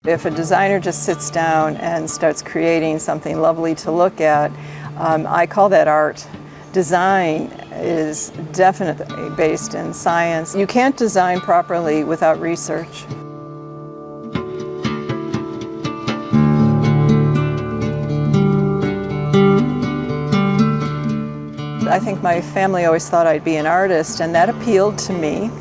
If a designer just sits down and starts creating something lovely to look at, I call that art. Design is definitely based in science. You can't design properly without research. I think my family always thought I'd be an artist, and that appealed to me.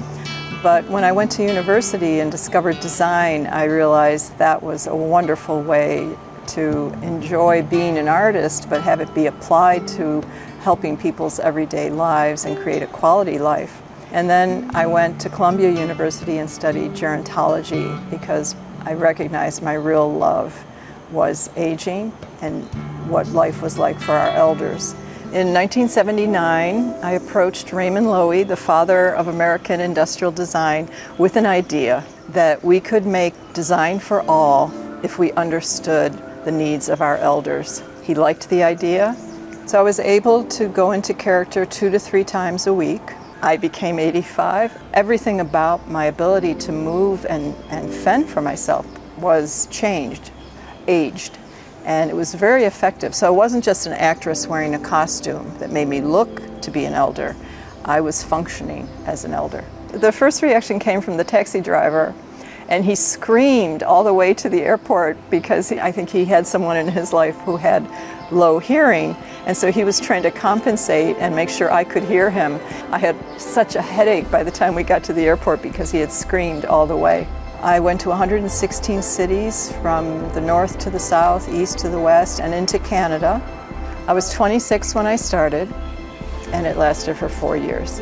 But when I went to university and discovered design, I realized that was a wonderful way to enjoy being an artist, but have it be applied to helping people's everyday lives and create a quality life. And then I went to Columbia University and studied gerontology because I recognized my real love was aging and what life was like for our elders. In 1979, I approached Raymond Loewy, the father of American industrial design, with an idea that we could make design for all if we understood the needs of our elders. He liked the idea, so I was able to go into character 2 to 3 times a week. I became 85. Everything about my ability to move and fend for myself was changed, aged. And it was very effective. So it wasn't just an actress wearing a costume that made me look to be an elder. I was functioning as an elder. The first reaction came from the taxi driver, and he screamed all the way to the airport because I think he had someone in his life who had low hearing, and so he was trying to compensate and make sure I could hear him. I had such a headache by the time we got to the airport because he had screamed all the way. I went to 116 cities from the north to the south, east to the west, and into Canada. I was 26 when I started, and it lasted for 4 years.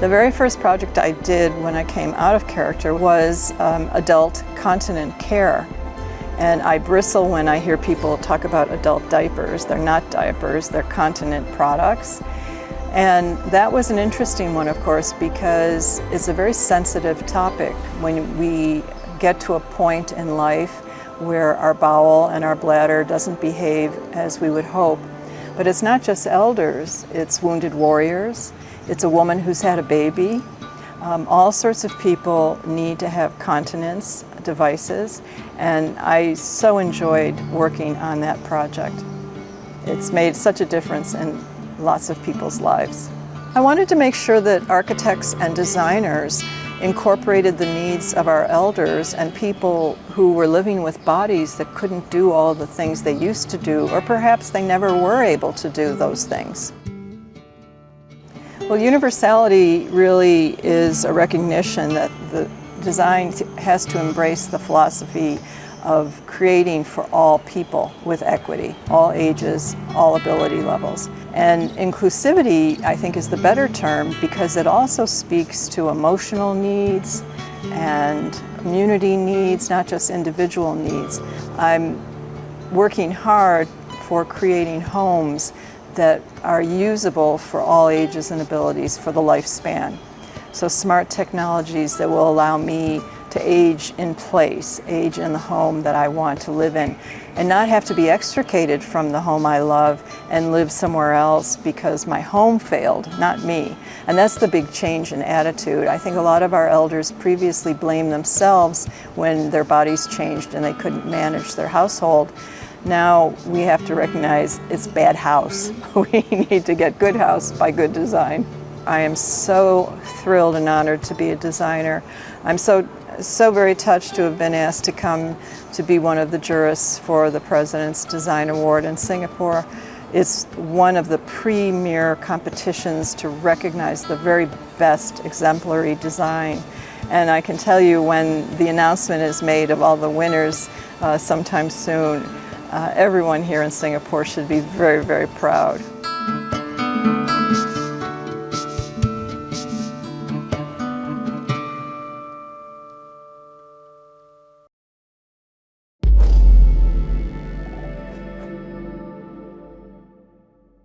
The very first project I did when I came out of character was adult continent care. And I bristle when I hear people talk about adult diapers. They're not diapers, they're continent products. And that was an interesting one, of course, because it's a very sensitive topic when we get to a point in life where our bowel and our bladder doesn't behave as we would hope. But it's not just elders, it's wounded warriors, it's a woman who's had a baby. All sorts of people need to have continence devices, and I so enjoyed working on that project. It's made such a difference in lots of people's lives. I wanted to make sure that architects and designers incorporated the needs of our elders and people who were living with bodies that couldn't do all the things they used to do, or perhaps they never were able to do those things. Well, universality really is a recognition that the design has to embrace the philosophy of creating for all people with equity, all ages, all ability levels. And inclusivity, I think, is the better term because it also speaks to emotional needs and community needs, not just individual needs. I'm working hard for creating homes that are usable for all ages and abilities for the lifespan. So smart technologies that will allow me to age in place, age in the home that I want to live in, and not have to be extricated from the home I love and live somewhere else because my home failed, not me. And that's the big change in attitude. I think a lot of our elders previously blamed themselves when their bodies changed and they couldn't manage their household. Now we have to recognize it's bad house. We need to get good house by good design. I am so thrilled and honored to be a designer. I'm so very touched to have been asked to come to be one of the jurists for the President's Design Award in Singapore. It's one of the premier competitions to recognize the very best exemplary design. And I can tell you when the announcement is made of all the winners sometime soon, everyone here in Singapore should be very, very proud.